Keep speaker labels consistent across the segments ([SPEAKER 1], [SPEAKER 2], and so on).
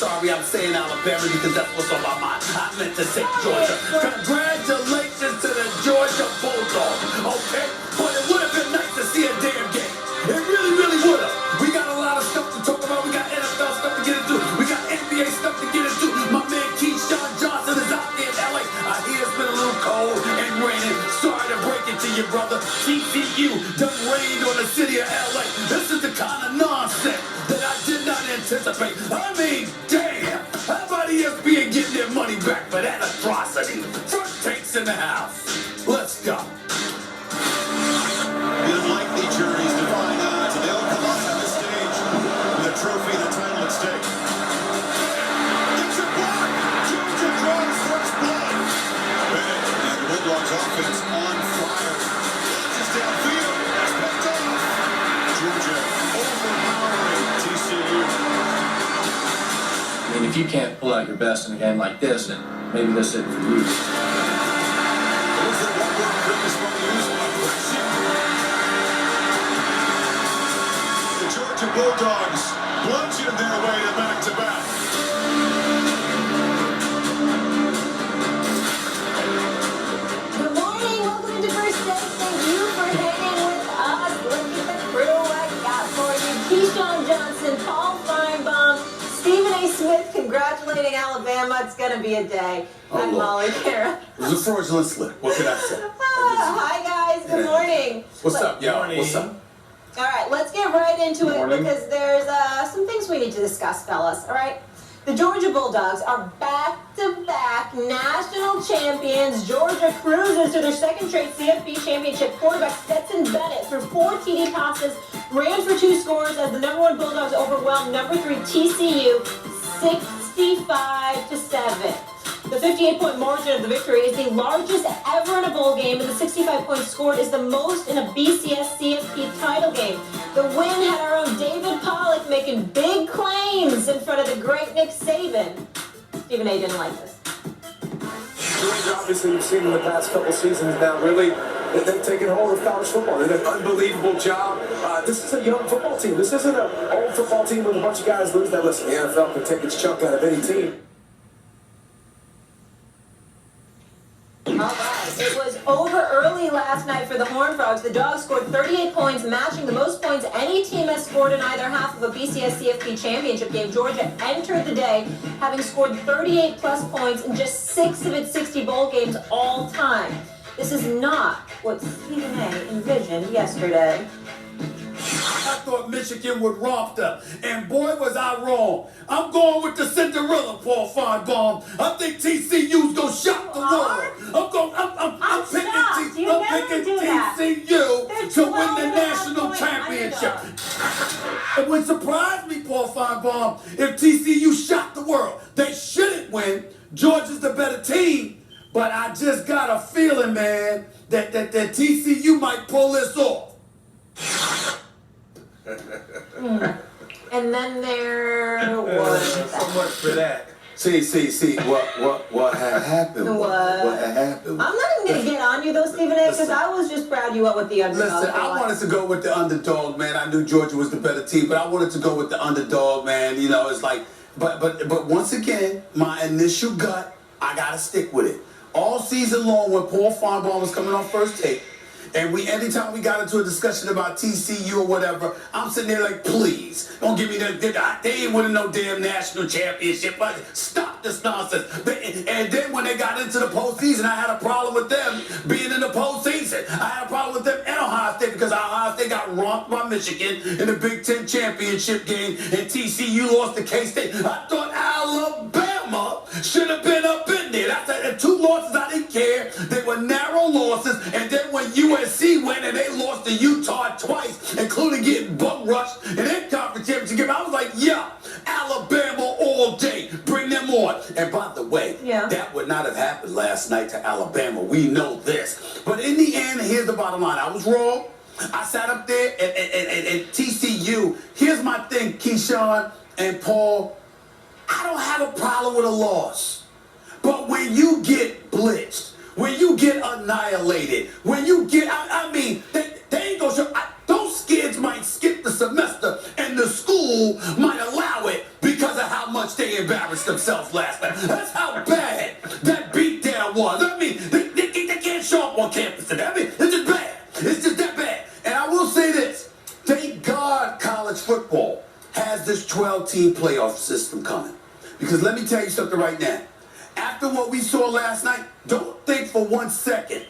[SPEAKER 1] sorry I'm saying Alabama because that's what's on my mind. I meant to say Georgia. Congratulations to the Georgia Bulldogs, okay? But it would have been nice to see a damn game. It really, really would have. We got a lot of stuff to talk about. We got NFL stuff to get into. We got NBA stuff to get into. My man Keyshawn Johnson is out there in LA. I hear it's been a little cold and raining. Sorry to break it to you, brother. TCU done rained on the city of LA. This is the kind of nonsense that I did not anticipate. I mean, damn. How about ESPN getting their money back for that atrocity? First takes in the house. Let's go.
[SPEAKER 2] The unlikely journeys define odds, and they'll come up on the stage with a trophy and a title at stake. It's a block! Georgia draws first blood. Bennett and the Bulldogs offense on fire. Launches downfield. It's picked off. Georgia overpowering TCU.
[SPEAKER 3] I mean, if you can't pull out your best in a game like this, then maybe this isn't for you.
[SPEAKER 2] There's the one-word greatest one used, aggression. The Georgia Bulldogs bludgeoned their way to back-to-back.
[SPEAKER 4] Good morning, welcome into First Take. Thank you for hanging with us. Look at the crew I got for you. Keyshawn Johnson, Paul Feinbaum, Stephen A. Smith congratulating Alabama. It's going to be a day. I'm Molly Kara.
[SPEAKER 1] It was a fraudulent slip. What can I say?
[SPEAKER 4] Hi, guys. Good morning.
[SPEAKER 1] What's up, y'all? What's up?
[SPEAKER 4] All right, let's get right into it because there's some things we need to discuss, fellas. All right? The Georgia Bulldogs are back-to-back national champions. Georgia cruises to their second straight CFP championship. Quarterback Stetson Bennett threw 4 TD passes, ran for 2 scores as the #1 Bulldogs overwhelmed #3 TCU 65-7. The 58-point margin of the victory is the largest ever in a bowl game, and the 65 points scored is the most in a BCS CFP title game. The win had our own David Pollock making big claims in front of the great Nick Saban. Stephen A. didn't like this.
[SPEAKER 5] Georgia, obviously, you've seen in the past couple seasons now, really, they've taken hold of college football. They did an unbelievable job. This is a young football team. This isn't an old football team with a bunch of guys lose. Now, listen, the NFL can take its chunk out of any team.
[SPEAKER 4] All right, it was over early last night for the Horned Frogs. The Dogs scored 38 points, matching the most points any team has scored in either half of a BCS CFP championship game. Georgia entered the day having scored 38-plus points in just 6 of its 60 bowl games all time. This is not what Stephen A. envisioned yesterday.
[SPEAKER 1] I thought Michigan would romp them, and boy was I wrong. I'm going with the Cinderella, Paul Feinbaum. I think TCU's gonna shock the world. I'm picking TCU to win the national championship. It would surprise me, Paul Feinbaum, if TCU shocked the world. They shouldn't win. Georgia's the better team, but I just got a feeling, man, that TCU might pull this off.
[SPEAKER 4] And then there was
[SPEAKER 1] So much for that. See, what had happened? What had happened?
[SPEAKER 4] I'm not even going to get on you, though, Stephen A., because I was just proud you went with the underdog.
[SPEAKER 1] Listen, I wanted to go with the underdog, man. I knew Georgia was the better team, but I wanted to go with the underdog, man. You know, it's like, but once again, my initial gut, I got to stick with it. All season long, when Paul Feinbaum was coming on First Take, and anytime we got into a discussion about TCU or whatever, I'm sitting there like, please, don't give me that. They ain't winning no damn national championship. Stop this nonsense. And then when they got into the postseason, I had a problem with them being in the postseason. I had a problem with them at Ohio State because Ohio State got romped by Michigan in the Big Ten championship game, and TCU lost to K-State. I thought Alabama should have been up in there. That's 2 losses I didn't care. They were narrow losses, and then when USC went and they lost to Utah twice, including getting bum rushed in their conference championship game, I was like, yeah, Alabama all day. Bring them on. And by the way, that would not have happened last night to Alabama. We know this. But in the end, here's the bottom line. I was wrong. I sat up there and TCU. Here's my thing, Keyshawn and Paul. I don't have a problem with a loss. But when you get blitzed, when you get annihilated, when you get, I mean, they ain't gonna show, those kids might skip the semester and the school might allow it because of how much they embarrass last night. That's how bad that beatdown was. I mean, they can't show up on campus today. I mean, it's just bad. It's just that bad. And I will say this. Thank God college football has this 12-team playoff system coming. Because let me tell you something right now. After what we saw last night, don't think for 1 second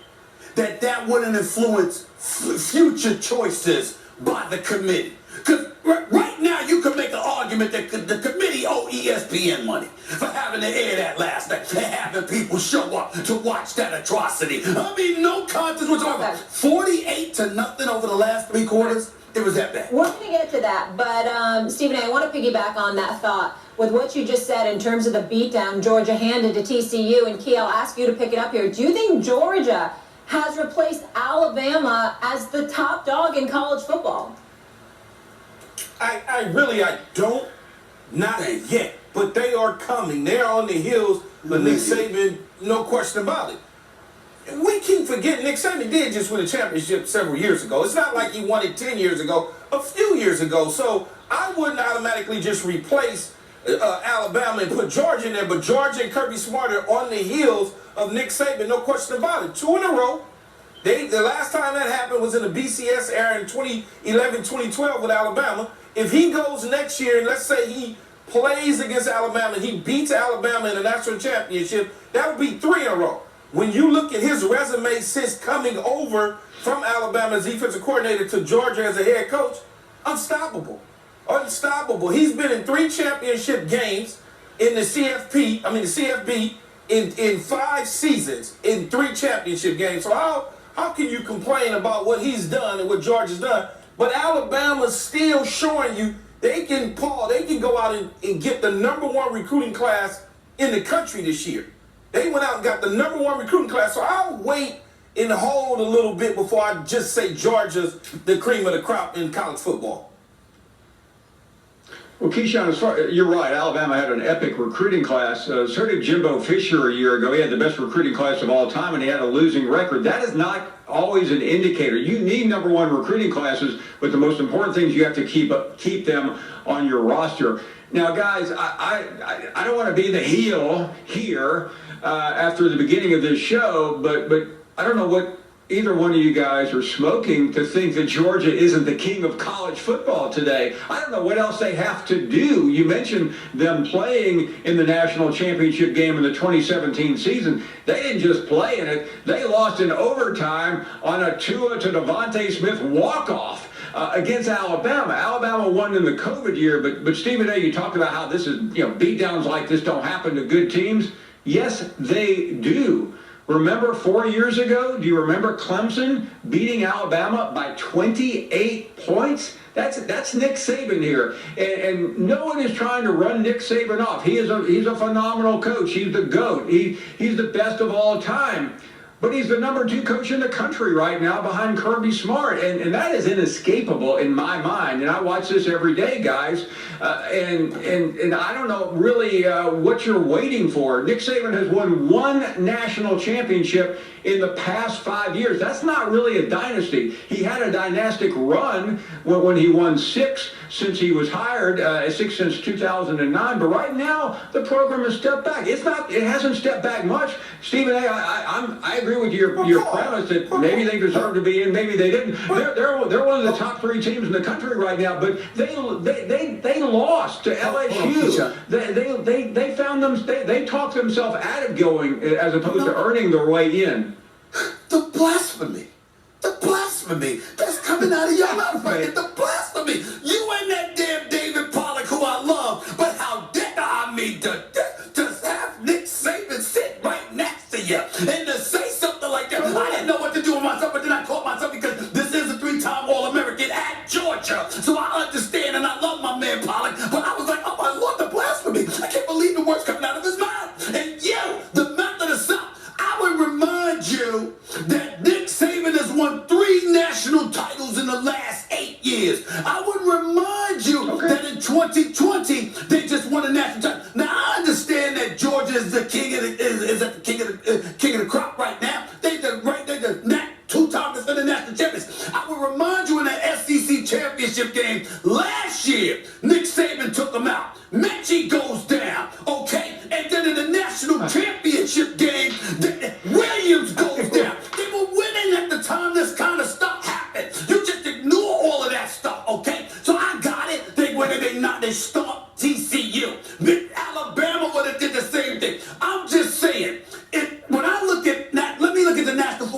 [SPEAKER 1] that wouldn't influence future choices by the committee. Because right now you can make an argument that the committee owe ESPN money for having to air that last night and having people show up to watch that atrocity. I mean, no contest whatsoever. 48-0 over the last 3 quarters. It was that bad.
[SPEAKER 4] We're going to get to that, but Stephen, I want to piggyback on that thought with what you just said in terms of the beatdown Georgia handed to TCU. And Key, I'll ask you to pick it up here. Do you think Georgia has replaced Alabama as the top dog in college football?
[SPEAKER 6] I don't. Not yet. But they are coming. They're on the heels of Nick Saban, no question about it. We keep forgetting Nick Saban did just win a championship several years ago. It's not like he won it 10 years ago, a few years ago. So I wouldn't automatically just replace Alabama and put Georgia in there. But Georgia and Kirby Smart are on the heels of Nick Saban, no question about it. 2 in a row. The last time that happened was in the BCS era in 2011, 2012 with Alabama. If he goes next year and let's say he plays against Alabama and he beats Alabama in the national championship, that would be 3 in a row. When you look at his resume since coming over from Alabama as defensive coordinator to Georgia as a head coach, unstoppable. Unstoppable. He's been in 3 championship games in the CFB in 5 seasons in 3 championship games. So how can you complain about what he's done and what Georgia's done? But Alabama's still showing you they can go out and get the #1 recruiting class in the country this year. They went out and got the #1 recruiting class. So I'll wait and hold a little bit before I just say Georgia's the cream of the crop in college football.
[SPEAKER 7] Well, Keyshawn, you're right. Alabama had an epic recruiting class. So did Jimbo Fisher a year ago. He had the best recruiting class of all time, and he had a losing record. That is not always an indicator. You need #1 recruiting classes, but the most important thing is you have to keep them on your roster. Now, guys, I don't want to be the heel here after the beginning of this show, but I don't know what either one of you guys are smoking to think that Georgia isn't the king of college football today. I don't know what else they have to do. You mentioned them playing in the national championship game in the 2017 season. They didn't just play in it. They lost in overtime on a Tua to Devontae Smith walk-off against Alabama. Alabama won in the COVID year, but Stephen A., you talked about how this is, beatdowns like this don't happen to good teams. Yes, they do. Remember 4 years ago, do you remember Clemson beating Alabama by 28 points? That's Nick Saban here. And no one is trying to run Nick Saban off. He's a phenomenal coach. He's the GOAT. He's the best of all time. But he's the #2 coach in the country right now behind Kirby Smart. And that is inescapable in my mind. And I watch this every day, guys. And I don't know really what you're waiting for. Nick Saban has won 1 national championship in the past 5 years. That's not really a dynasty. He had a dynastic run when he won 6 since he was hired, 6 since 2009. But right now, the program has stepped back. It hasn't stepped back much. Stephen A., I agree with your premise that maybe they deserve to be in, maybe they didn't. They're one of the top 3 teams in the country right now, but they lost to LSU. They talked themselves out of going as opposed to earning their way in.
[SPEAKER 1] The blasphemy that's coming out of your mouth right there. The blasphemy. You and that damn David Pollack, who I love, but how dare to have Nick Saban sit right next to you and to say something like that. I didn't know what to do with myself, but then I caught myself because this is a 3-time All-American at Georgia. So I understand and I love my man Pollack, but I was like, oh my Lord, the blasphemy. I can't believe the words coming out of his mouth. And you, the mouth of the South, I would remind you that Nick Saban has won 3 national titles in the last 8 years. I would remind you that in 2020 they just won a national title. Now I understand that Georgia is the king of the crop right now. They're 2-time defending national champions. I would remind you in that SEC championship game last year, Nick Saban took them out. Mechie goes down, okay, and then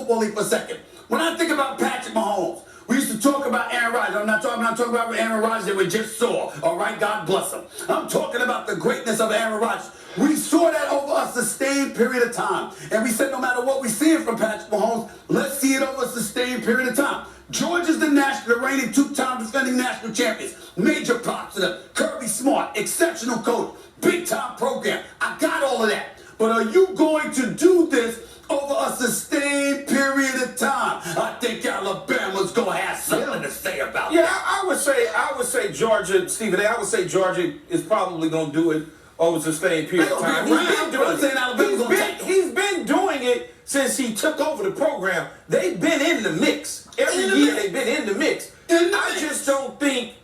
[SPEAKER 1] Football League for a second. When I think about Patrick Mahomes, we used to talk about Aaron Rodgers. I'm not talking about Aaron Rodgers that we just saw. All right, God bless him. I'm talking about the greatness of Aaron Rodgers. We saw that over a sustained period of time. And we said no matter what we see from Patrick Mahomes, let's see it over a sustained period of time. Georgia's the reigning two-time defending national champions. Major props to them. Kirby Smart, exceptional coach, big-time program. I got all of that. But are you going to do this over a sustained period of time? I think Alabama's going to have something to say about
[SPEAKER 6] Yeah,
[SPEAKER 1] that.
[SPEAKER 6] I would say Georgia, Stephen A. I would say Georgia is probably going to do it over a sustained period of time. He's been doing it since he took over the program. They've been in the mix. Every year they've been in the mix. I just don't think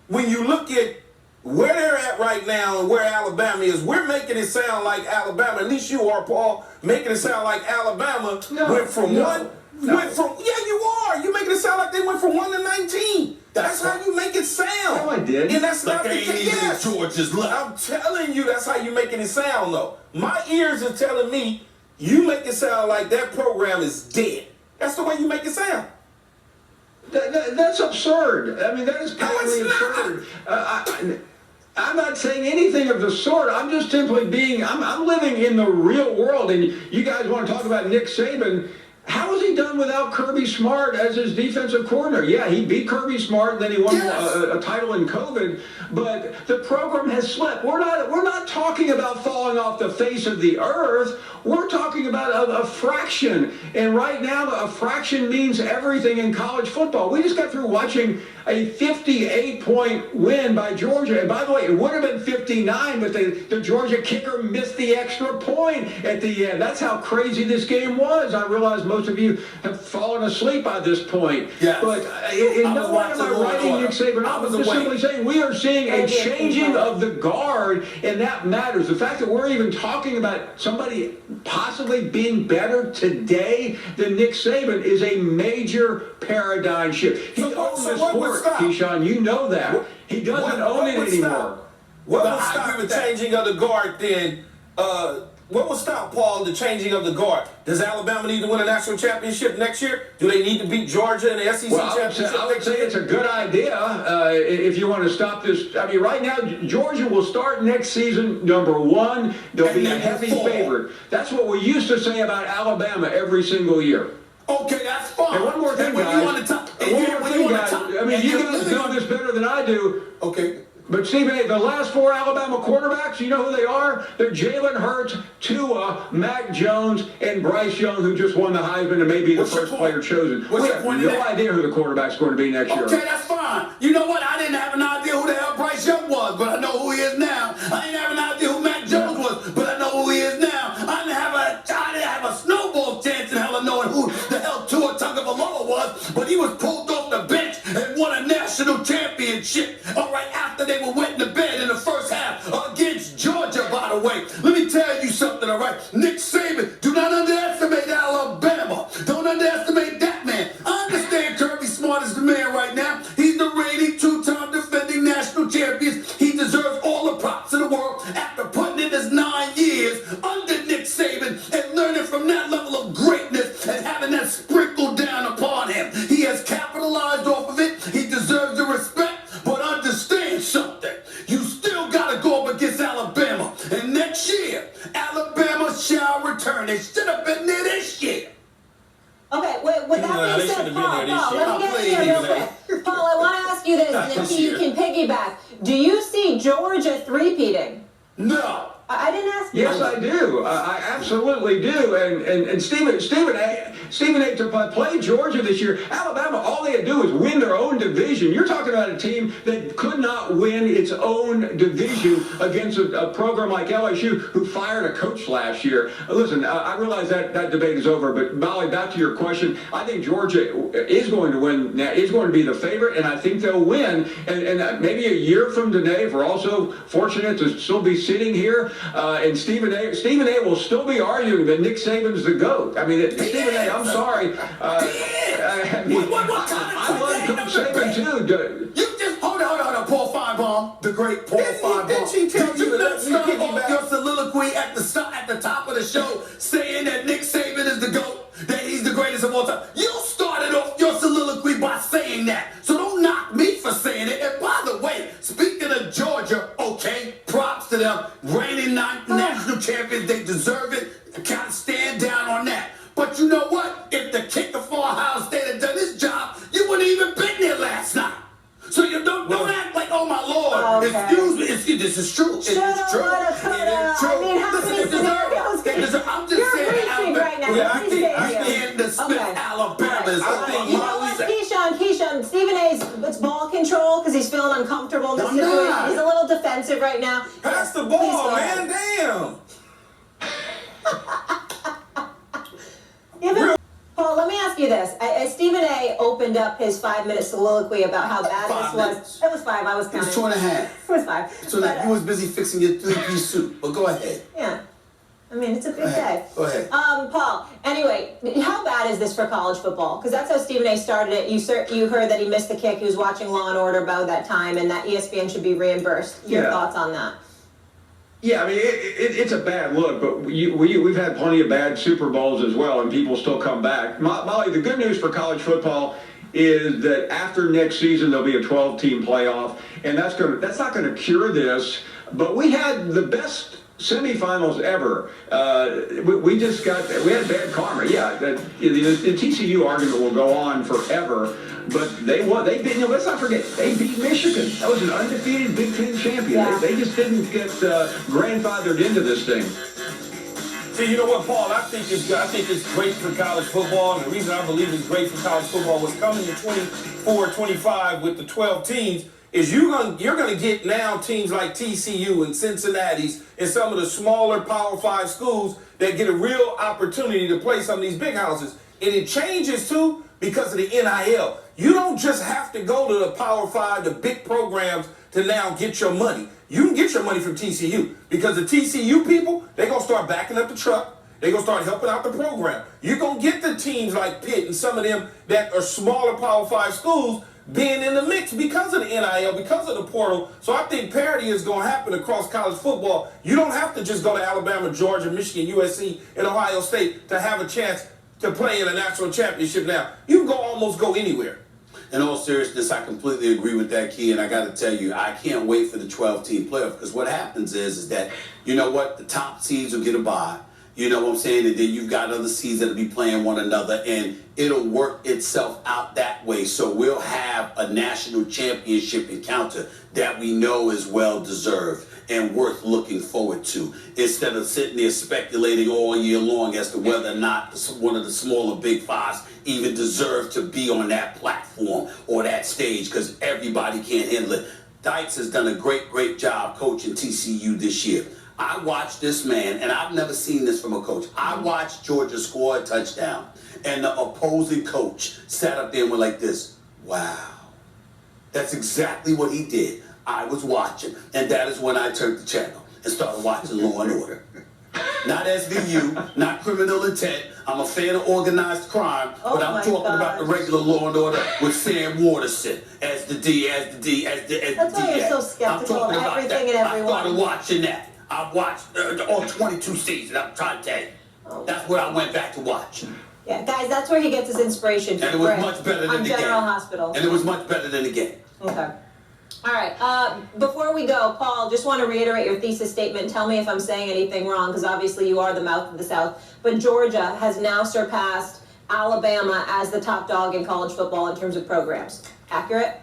[SPEAKER 6] when you look at where they're at right now and where Alabama is, we're making it sound like Alabama, at least you are, Paul, making it sound like Alabama went from one. Yeah, you are. You're making it sound like they went from 1 to 19. That's how you make it sound.
[SPEAKER 7] No, I did.
[SPEAKER 6] And that's not the
[SPEAKER 1] Like
[SPEAKER 6] case. Yes.
[SPEAKER 1] Georgia's left.
[SPEAKER 6] I'm telling you, that's how you making it sound, though. My ears are telling me you make it sound like that program is dead. That's the way you make it sound.
[SPEAKER 7] That's absurd. I mean, that is patently absurd. I'm not saying anything of the sort. I'm just simply I'm living in the real world. And you guys want to talk about Nick Saban. How has he done without Kirby Smart as his defensive coordinator? Yeah, he beat Kirby Smart, and then he won a title in COVID. But the program has slipped. We're not talking about falling off the face of the earth. We're talking about a fraction. And right now, a fraction means everything in college football. We just got through watching a 58-point win by Georgia. And by the way, it would have been 59, but the Georgia kicker missed the extra point at the end. That's how crazy this game was. I realize most of you have fallen asleep by this point.
[SPEAKER 1] Yes.
[SPEAKER 7] But in no way am I writing Nick Saban off. I'm just simply saying we are seeing a changing of the guard, and that matters. The fact that we're even talking about somebody possibly being better today than Nick Saban is a major paradigm shift. He owns this sport, Keyshawn. You know that. He doesn't own it anymore.
[SPEAKER 6] What would stop the changing of the guard then? What will stop, Paul, the changing of the guard? Does Alabama need to win a national championship next year? Do they need to beat Georgia in the SEC championship?
[SPEAKER 7] I would say it's a good idea if you want to stop this. I mean, right now, Georgia will start next season #1. They'll be a heavy favorite. That's what we used to say about Alabama every single year.
[SPEAKER 1] Okay, that's fine.
[SPEAKER 7] And one more thing, guys. I mean, you guys know this better than I do.
[SPEAKER 1] Okay.
[SPEAKER 7] But Stephen A., the last 4 Alabama quarterbacks, you know who they are? They're Jalen Hurts, Tua, Mac Jones, and Bryce Young, who just won the Heisman and may be the first player chosen. We have no idea who the quarterback's going to be next year.
[SPEAKER 1] Okay, that's fine. You know what? I didn't have an idea who the hell Bryce Young was, but I know who he is now. I didn't have an idea who Mac Jones was, but I know who he is now. I didn't have a snowball chance in hell of knowing who the hell Tua Tagovailoa was, but he was pulled off the bench and won a national championship. All right, after they were wet in the bed in the first half against Georgia, by the way. Let me tell you something, all right? Nick Saban, do not underestimate Alabama. Don't underestimate that man. I understand Kirby Smart is the man right now. He's the reigning two-time defending national champion. He deserves all the props in the world after putting in his 9 years under Nick Saban and learning from that level of greatness and having that sprinkled down upon him. He has capitalized off of it. He deserves the respect, but understand something. You still got to go up against Alabama. And next year, Alabama shall return. They should have been there this year.
[SPEAKER 4] Okay, with that being said, Paul, let me get in here real quick. Paul, I want to ask you this, and then you can piggyback. Do you see Georgia three-peating?
[SPEAKER 1] No.
[SPEAKER 4] I didn't ask you.
[SPEAKER 7] Yes, I do. I absolutely do. And Stephen A. to play Georgia this year, Alabama, all they had to do was win their own division. You're talking about a team that could not win its own division against a program like LSU, who fired a coach last year. Listen, I realize that debate is over, but Molly, back to your question, I think Georgia is going to win, is going to be the favorite, and I think they'll win. And maybe a year from today, if we're also fortunate to still be sitting here, and Stephen A. will still be arguing that Nick Saban's the GOAT. I mean, Stephen A., I'm sorry. I love Coach Saban, too.
[SPEAKER 1] You just, hold on, Paul Feinbaum, the great Paul Feinbaum.
[SPEAKER 6] Didn't she tell you
[SPEAKER 1] not start off your soliloquy at the top of the show saying that Nick Saban is the GOAT, that he's the greatest of But you know what? If the kicker for Ohio State had done his job, you wouldn't even been there last night. So you don't act like, oh my Lord,
[SPEAKER 4] Okay.
[SPEAKER 1] excuse me, this is true. It's true.
[SPEAKER 4] Shoulda, coulda.
[SPEAKER 1] It is true.
[SPEAKER 4] I mean, how many scenarios can
[SPEAKER 1] I'm just
[SPEAKER 4] You're
[SPEAKER 1] saying,
[SPEAKER 4] reaching right now.
[SPEAKER 6] Yeah, I
[SPEAKER 4] Let me
[SPEAKER 6] think-
[SPEAKER 4] stay
[SPEAKER 6] I
[SPEAKER 4] here.
[SPEAKER 1] in the Smith,
[SPEAKER 4] Okay.
[SPEAKER 1] Alabama is
[SPEAKER 6] I think
[SPEAKER 4] You know what, Keyshawn, Stephen A's, it's ball control because he's feeling uncomfortable in the
[SPEAKER 1] I'm
[SPEAKER 4] situation.
[SPEAKER 1] not.
[SPEAKER 4] He's a little defensive right now.
[SPEAKER 6] Pass the
[SPEAKER 4] Please
[SPEAKER 6] ball,
[SPEAKER 4] go
[SPEAKER 6] man.
[SPEAKER 4] ahead.
[SPEAKER 6] Damn.
[SPEAKER 4] Yeah, but, Paul, let me ask you this. Stephen A opened up his 5-minute soliloquy about how bad
[SPEAKER 1] 5
[SPEAKER 4] this was.
[SPEAKER 1] minutes.
[SPEAKER 4] It was 5, I was
[SPEAKER 1] It
[SPEAKER 4] counting.
[SPEAKER 1] was 2.5.
[SPEAKER 4] It was 5.
[SPEAKER 1] So
[SPEAKER 4] But,
[SPEAKER 1] you was busy fixing your 3-piece suit. But go ahead.
[SPEAKER 4] yeah. I mean, it's a big
[SPEAKER 1] Go ahead.
[SPEAKER 4] day.
[SPEAKER 1] Go ahead.
[SPEAKER 4] Paul, anyway, how bad is this for college football? Because that's how Stephen A started it. You heard that he missed the kick. He was watching Law & Order about that time, and that ESPN should be reimbursed. Your
[SPEAKER 7] Yeah.
[SPEAKER 4] thoughts on that?
[SPEAKER 7] Yeah, I mean, it's a bad look, but we've had plenty of bad Super Bowls as well, and people still come back. Molly, the good news for college football is that after next season there'll be a 12-team playoff, and that's not going to cure this. But we had the best semifinals ever. We had bad karma. Yeah, the TCU argument will go on forever. But they beat, let's not forget, they beat Michigan. That was an undefeated Big Ten champion.
[SPEAKER 4] Yeah.
[SPEAKER 7] They just didn't get grandfathered into this thing.
[SPEAKER 6] See, you know what, Paul? I think it's great for college football, and the reason I believe it's great for college football was coming in 24-25 with the 12 teams. Is you're gonna get now teams like TCU and Cincinnati's and some of the smaller Power 5 schools that get a real opportunity to play some of these big houses. And it changes too because of the NIL. You don't just have to go to the Power 5, the big programs, to now get your money. You can get your money from TCU because the TCU people, they're gonna start backing up the truck. They're going to start helping out the program. You're going to get the teams like Pitt and some of them that are smaller Power 5 schools being in the mix because of the NIL, because of the portal. So I think parity is going to happen across college football. You don't have to just go to Alabama, Georgia, Michigan, USC, and Ohio State to have a chance to play in a national championship now. You can almost go anywhere.
[SPEAKER 1] In all seriousness, I completely agree with that, Key, and I got to tell you, I can't wait for the 12-team playoff because what happens is that, you know what, the top seeds will get a bye. You know what I'm saying? And then you've got other seeds that'll be playing one another, and it'll work itself out that way. So we'll have a national championship encounter that we know is well-deserved and worth looking forward to, instead of sitting there speculating all year long as to whether or not one of the smaller Big Fives even deserve to be on that platform or that stage, because everybody can't handle it. Dykes has done a great job coaching TCU this year. I watched this man, and I've never seen this from a coach. I watched Georgia score a touchdown, and the opposing coach sat up there and went like this, wow. That's exactly what he did. I was watching, and that is when I turned the channel and started watching Law and Order. Not SVU, not criminal intent. I'm a fan of organized crime, but I'm talking about the regular Law and Order with Sam Waterston as the
[SPEAKER 4] That's why you're so skeptical of everything and everyone.
[SPEAKER 1] I started watching that. I watched all 22 seasons. I'm trying to tell you. That's what I went back to watch.
[SPEAKER 4] Yeah, guys, that's where he gets his inspiration from.
[SPEAKER 1] And it was much better than
[SPEAKER 4] on
[SPEAKER 1] the
[SPEAKER 4] General
[SPEAKER 1] game.
[SPEAKER 4] Hospital.
[SPEAKER 1] And it was much better than the game.
[SPEAKER 4] Okay. All right. Before we go, Paul, just want to reiterate your thesis statement. Tell me if I'm saying anything wrong, because obviously you are the mouth of the South. But Georgia has now surpassed Alabama as the top dog in college football in terms of programs. Accurate?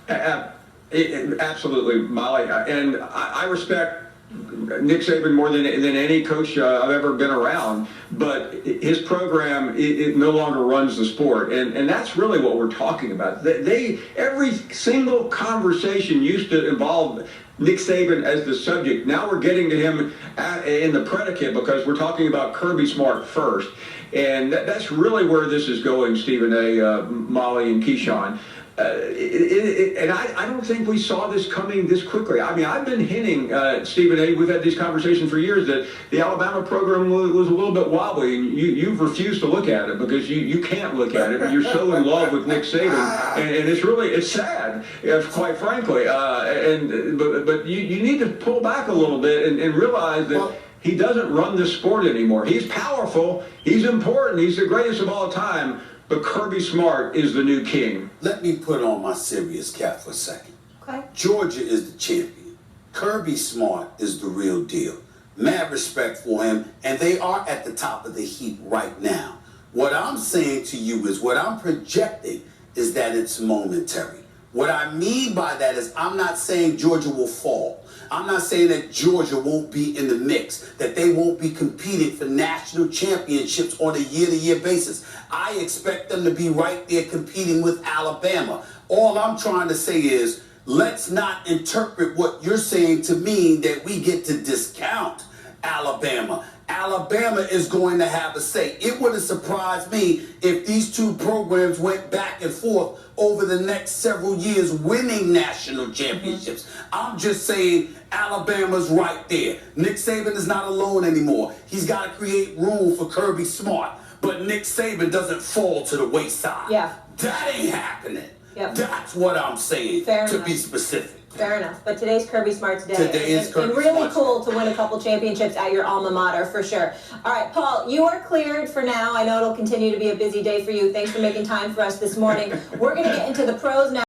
[SPEAKER 7] Absolutely, Molly. And I respect Nick Saban more than any coach I've ever been around, but his program it no longer runs the sport, and that's really what we're talking about. Every single conversation used to involve Nick Saban as the subject. Now we're getting to him in the predicate because we're talking about Kirby Smart first, and that's really where this is going, Stephen A., Molly, and Keyshawn. And I don't think we saw this coming this quickly. I mean, I've been hinting, Stephen A., we've had these conversations for years, that the Alabama program was a little bit wobbly, and you've refused to look at it because you can't look at it. You're so in love with Nick Saban, and it's sad, quite frankly. But you need to pull back a little bit and realize that he doesn't run this sport anymore. He's powerful, he's important, he's the greatest of all time. But Kirby Smart is the new king.
[SPEAKER 1] Let me put on my serious cap for a second.
[SPEAKER 4] Okay.
[SPEAKER 1] Georgia is the champion. Kirby Smart is the real deal. mad respect for him, and they are at the top of the heap right now. What I'm saying to you is, what I'm projecting is that it's momentary. What I mean by that is, I'm not saying Georgia will fall. I'm not saying that Georgia won't be in the mix, that they won't be competing for national championships on a year-to-year basis. I expect them to be right there competing with Alabama. All I'm trying to say is, let's not interpret what you're saying to mean that we get to discount Alabama. Alabama is going to have a say. It would have surprised me if these two programs went back and forth over the next several years winning national championships. I'm just saying Alabama's right there. Nick Saban is not alone anymore. He's got to create room for Kirby Smart. But Nick Saban doesn't fall to the wayside.
[SPEAKER 4] Yeah.
[SPEAKER 1] That ain't happening.
[SPEAKER 4] Yep.
[SPEAKER 1] That's what I'm saying,
[SPEAKER 4] Fair
[SPEAKER 1] to
[SPEAKER 4] enough.
[SPEAKER 1] be specific.
[SPEAKER 4] Fair enough. But today's Kirby Smart's day.
[SPEAKER 1] Today is Kirby
[SPEAKER 4] and really
[SPEAKER 1] Smart's
[SPEAKER 4] cool to win a couple championships at your alma mater, for sure. All right, Paul, you are cleared for now. I know it'll continue to be a busy day for you. Thanks for making time for us this morning. We're going to get into the pros now.